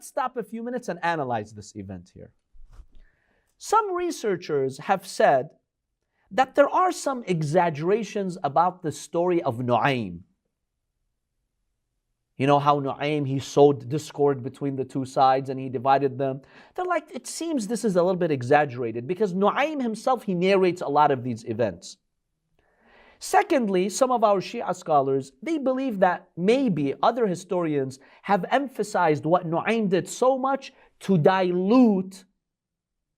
let's stop a few minutes and analyze this event here. Some researchers have said that there are some exaggerations about the story of Nuaym. You know how Nuaym, he sowed discord between the two sides and he divided them. They're like, it seems this is a little bit exaggerated because Nuaym himself, he narrates a lot of these events. Secondly, some of our Shia scholars, they believe that maybe other historians have emphasized what Nuaym did so much to dilute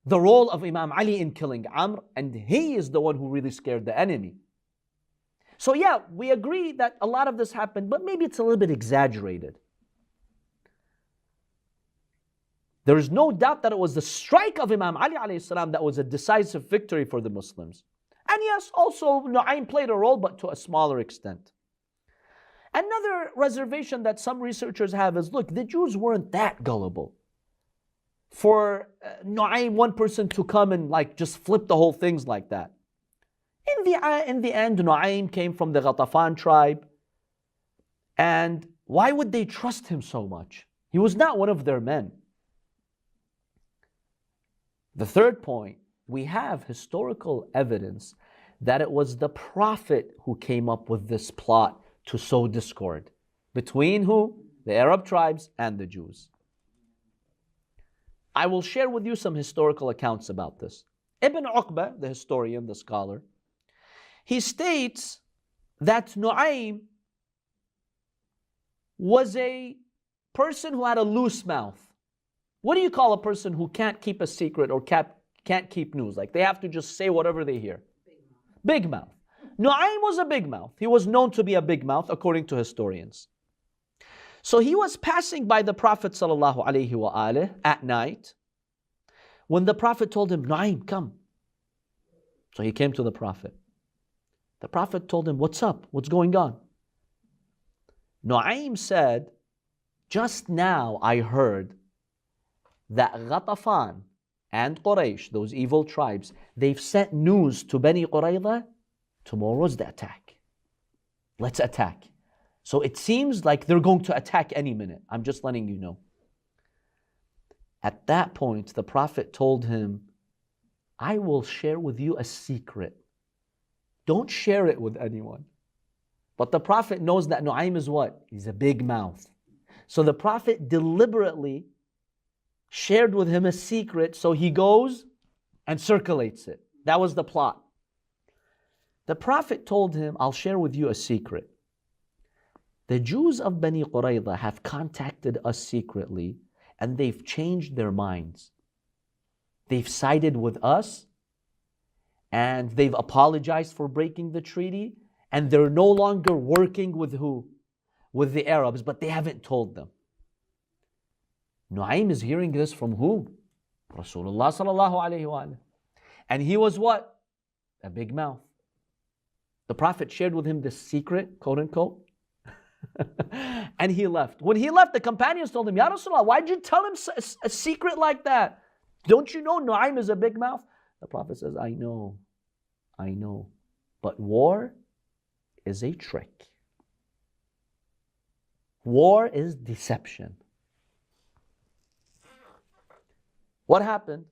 the role of Imam Ali in killing Amr, and he is the one who really scared the enemy. So yeah, we agree that a lot of this happened, but maybe it's a little bit exaggerated. There is no doubt that it was the strike of Imam Ali alayhi salam that was a decisive victory for the Muslims. And yes, also Nuaym played a role, but to a smaller extent. Another reservation that some researchers have is, look, the Jews weren't that gullible. For Nuaym, one person to come and like just flip the whole things like that. In the end, Nuaym came from the Ghatafan tribe. And why would they trust him so much? He was not one of their men. The third point, we have historical evidence that it was the Prophet who came up with this plot to sow discord between who? The Arab tribes and the Jews. I will share with you some historical accounts about this. Ibn Uqba, the historian, the scholar, he states that Nuaym was a person who had a loose mouth. What do you call a person who can't keep a secret or can't keep news? Like they have to just say whatever they hear. Big mouth. Nuaym was a big mouth. He was known to be a big mouth according to historians. So he was passing by the Prophet ﷺ at night when the Prophet told him, Nuaym, come. So he came to the Prophet. The Prophet told him, what's up? What's going on? Nuaym said, just now I heard that Ghatafan and Quraysh, those evil tribes, they've sent news to Bani Qurayza, tomorrow's the attack. Let's attack. So it seems like they're going to attack any minute. I'm just letting you know. At that point, the Prophet told him, I will share with you a secret. Don't share it with anyone. But the Prophet knows that Nuaym is what? He's a big mouth. So the Prophet deliberately shared with him a secret, so he goes and circulates it. That was the plot. The Prophet told him, I'll share with you a secret. The Jews of Bani Qurayza have contacted us secretly and they've changed their minds. They've sided with us and they've apologized for breaking the treaty and they're no longer working with who? With the Arabs, but they haven't told them. Nuaym is hearing this from who? Rasulullah sallallahu alayhi wa sallam. And he was what? A big mouth. The Prophet shared with him this secret, quote unquote, and he left. When he left, the companions told him, Ya Rasulullah, why'd you tell him a secret like that? Don't you know Nuaym is a big mouth? The Prophet says, I know. But war is a trick. War is deception. What happened?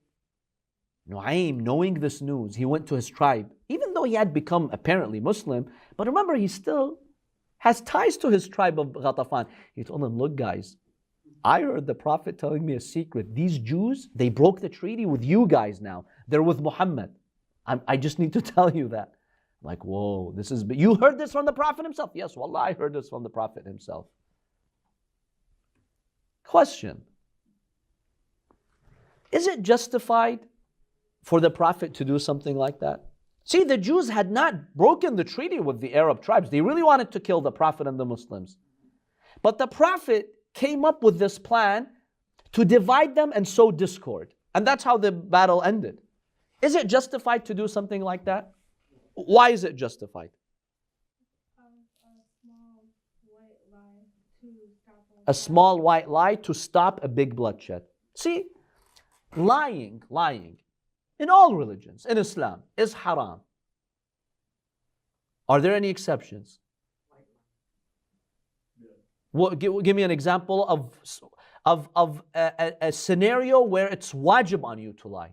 Nuaym, knowing this news, he went to his tribe, even though he had become apparently Muslim, but remember, he still has ties to his tribe of Ghatafan. He told them, look guys, I heard the Prophet telling me a secret. These Jews, they broke the treaty with you guys now. They're with Muhammad. I just need to tell you that. Like, whoa, you heard this from the Prophet himself? Yes, wallah, I heard this from the Prophet himself. Question. Is it justified for the Prophet to do something like that? See, the Jews had not broken the treaty with the Arab tribes. They really wanted to kill the Prophet and the Muslims. But the Prophet came up with this plan to divide them and sow discord. And that's how the battle ended. Is it justified to do something like that? Why is it justified? A small white lie to stop a big bloodshed. See, lying in all religions, in Islam, is haram. Are there any exceptions? Give me an example of a scenario where it's wajib on you to lie.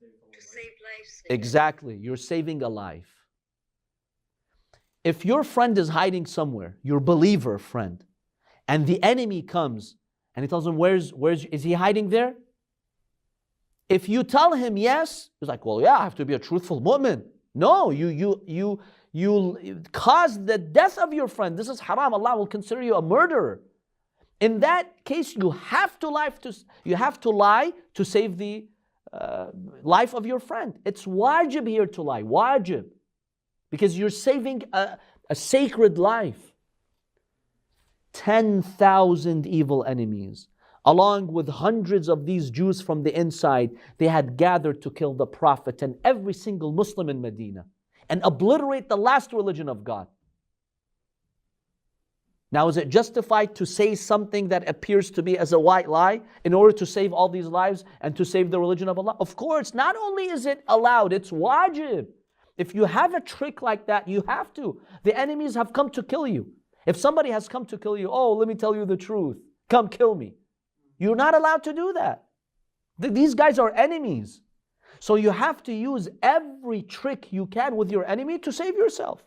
To save lives. Exactly, you're saving a life. If your friend is hiding somewhere, your believer friend, and the enemy comes and he tells him, is he hiding there? If you tell him yes, he's like, well, yeah, I have to be a truthful mu'min. No, you cause the death of your friend. This is haram. Allah will consider you a murderer. In that case, you have to lie to save the life of your friend. It's wajib here to lie, wajib, because you're saving a sacred life. 10,000 evil enemies, along with hundreds of these Jews from the inside, they had gathered to kill the Prophet and every single Muslim in Medina and obliterate the last religion of God. Now, is it justified to say something that appears to be as a white lie in order to save all these lives and to save the religion of Allah? Of course, not only is it allowed, it's wajib. If you have a trick like that, you have to. The enemies have come to kill you. If somebody has come to kill you, oh, let me tell you the truth, come kill me. You're not allowed to do that. These guys are enemies. So you have to use every trick you can with your enemy to save yourself.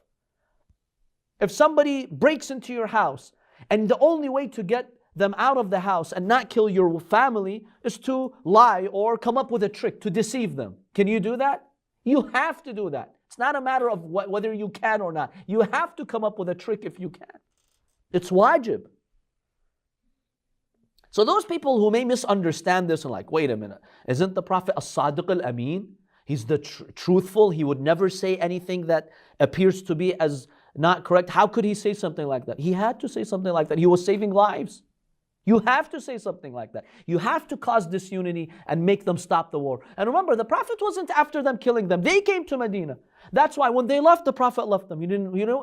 If somebody breaks into your house and the only way to get them out of the house and not kill your family is to lie or come up with a trick to deceive them, can you do that? You have to do that. It's not a matter of whether you can or not. You have to come up with a trick if you can. It's wajib. So those people who may misunderstand this and like, wait a minute, isn't the Prophet as-Sadiq al-Amin? He's the truthful. He would never say anything that appears to be as not correct. How could he say something like that? He had to say something like that. He was saving lives. You have to say something like that. You have to cause disunity and make them stop the war. And remember, the Prophet wasn't after them killing them. They came to Medina. That's why when they left, the Prophet left them.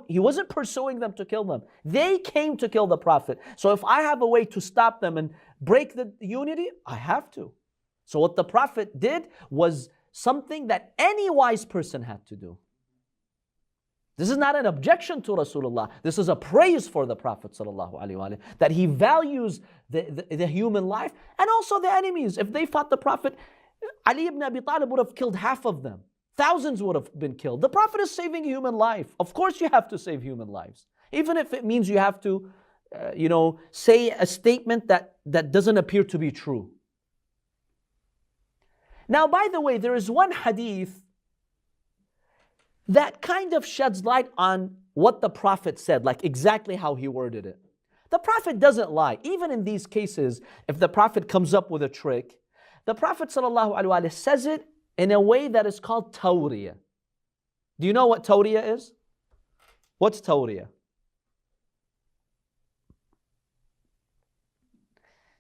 He wasn't pursuing them to kill them. They came to kill the Prophet. So if I have a way to stop them and break the unity, I have to. So what the Prophet did was something that any wise person had to do. This is not an objection to Rasulullah. This is a praise for the Prophet ﷺ, that he values the human life and also the enemies. If they fought the Prophet, Ali ibn Abi Talib would have killed half of them. Thousands would have been killed. The Prophet is saving human life. Of course you have to save human lives. Even if it means you have to, say a statement that doesn't appear to be true. Now, by the way, there is one hadith that kind of sheds light on what the Prophet said, like exactly how he worded it. The Prophet doesn't lie. Even in these cases, if the Prophet comes up with a trick, the Prophet ﷺ says it in a way that is called tawriyah. Do you know what tawriyah is? What's tawriyah?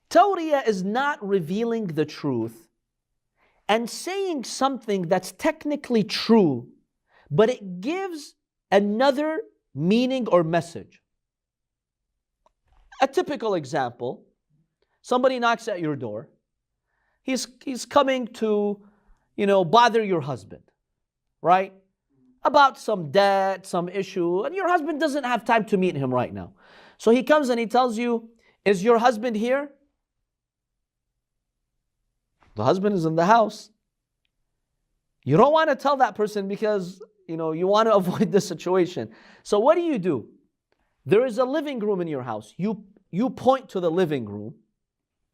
Tawriyah is not revealing the truth and saying something that's technically true, but it gives another meaning or message. A typical example, somebody knocks at your door. He's coming to, bother your husband, right? About some debt, some issue, and your husband doesn't have time to meet him right now. So he comes and he tells you, is your husband here? The husband is in the house. You don't want to tell that person because you want to avoid the situation. So what do? There is a living room in your house. You point to the living room,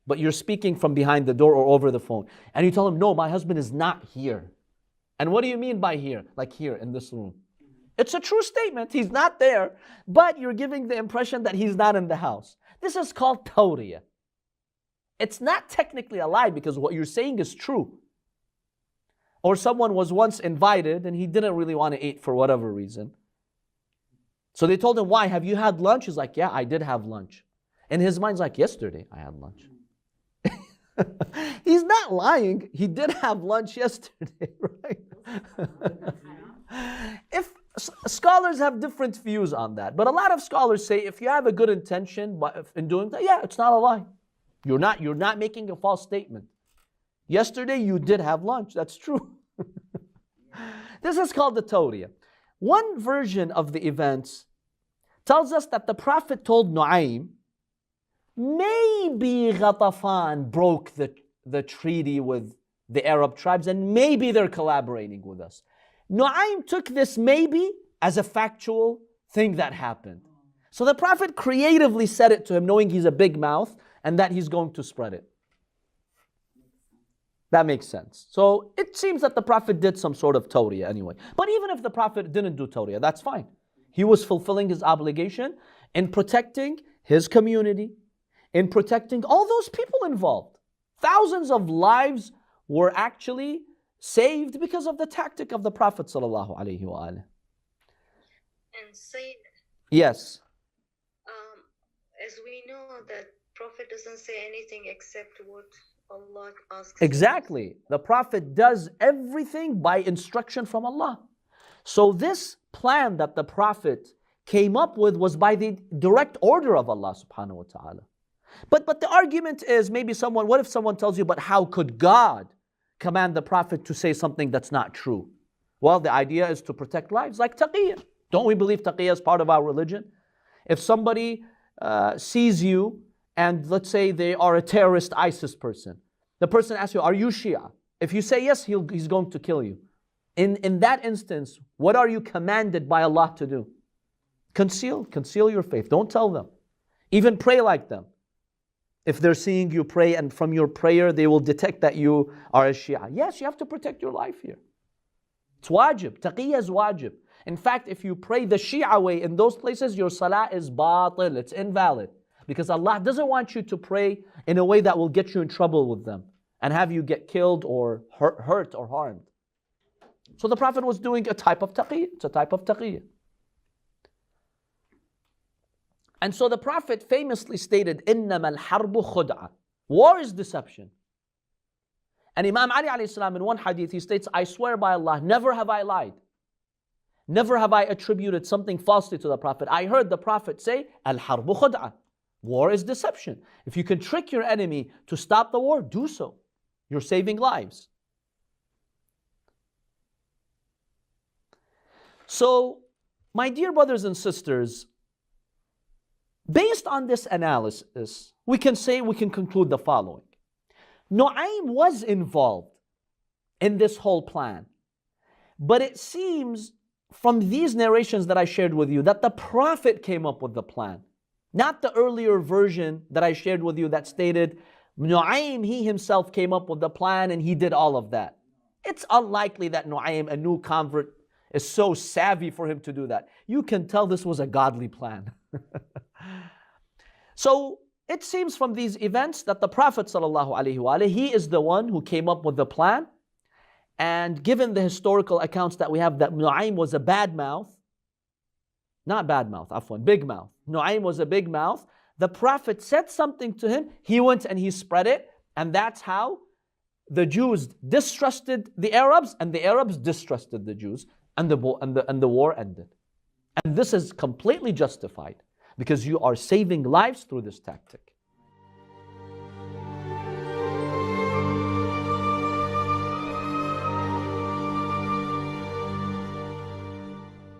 but you're speaking from behind the door or over the phone. And you tell him, no, my husband is not here. And what do you mean by here? Like here in this room. It's a true statement. He's not there, but you're giving the impression that he's not in the house. This is called tawriyah. It's not technically a lie because what you're saying is true. Or someone was once invited and he didn't really want to eat for whatever reason. So they told him, why? Have you had lunch? He's like, yeah, I did have lunch. In his mind's like, yesterday I had lunch. He's not lying. He did have lunch yesterday, right? If scholars have different views on that, but a lot of scholars say if you have a good intention in doing that, yeah, it's not a lie. You're not making a false statement. Yesterday you did have lunch. That's true. This is called the tawriyah. One version of the events tells us that the Prophet told Nuaym maybe Ghatafan broke the treaty with the Arab tribes and maybe they're collaborating with us. Nuaym took this maybe as a factual thing that happened. So the Prophet creatively said it to him, knowing he's a big mouth and that he's going to spread it. That makes sense. So it seems that the Prophet did some sort of tawriyah anyway. But even if the Prophet didn't do tawriyah, that's fine. He was fulfilling his obligation in protecting his community, in protecting all those people involved. Thousands of lives were actually saved because of the tactic of the Prophet sallallahu alaihi wasallam. And Sayyid, Yes. as we know that Prophet doesn't say anything except what Allah asks. Exactly. The Prophet does everything by instruction from Allah. So this plan that the Prophet came up with was by the direct order of Allah subhanahu wa ta'ala. But the argument is maybe what if someone tells you, but how could God command the Prophet to say something that's not true? Well, the idea is to protect lives, like taqiyya. Don't we believe taqiyya is part of our religion? If somebody sees you and let's say they are a terrorist ISIS person, the person asks you, are you Shia? If you say yes, he's going to kill you. In that instance, what are you commanded by Allah to do? Conceal your faith. Don't tell them. Even pray like them. If they're seeing you pray and from your prayer they will detect that you are a Shia. Yes, you have to protect your life here. It's wajib. Taqiyya is wajib. In fact, if you pray the Shia way in those places, your salah is batil, it's invalid. Because Allah doesn't want you to pray in a way that will get you in trouble with them and have you get killed or hurt or harmed. So the Prophet was doing a type of taqiyya. It's a type of taqiyya. And so the Prophet famously stated, إِنَّمَا الْحَرْبُ خُدْعَةٌ. War is deception. And Imam Ali alayhi salam in one hadith, he states, I swear by Allah, never have I lied. Never have I attributed something falsely to the Prophet. I heard the Prophet say, Al-harbu khud'a. War is deception. If you can trick your enemy to stop the war, do so. You're saving lives. So, my dear brothers and sisters, based on this analysis, we can conclude the following. Nuaym was involved in this whole plan. But it seems from these narrations that I shared with you that the Prophet came up with the plan. Not the earlier version that I shared with you that stated Nuaym, he himself came up with the plan and he did all of that. It's unlikely that Nuaym, a new convert, is so savvy for him to do that. You can tell this was a godly plan. So it seems from these events that the Prophet ﷺ, he is the one who came up with the plan. And given the historical accounts that we have that Nuaym was a bad mouth, not bad mouth, big mouth. Nuaym was a big mouth. The Prophet said something to him, he went and he spread it, and that's how the Jews distrusted the Arabs, and the Arabs distrusted the Jews, and the war ended. And this is completely justified, because you are saving lives through this tactic.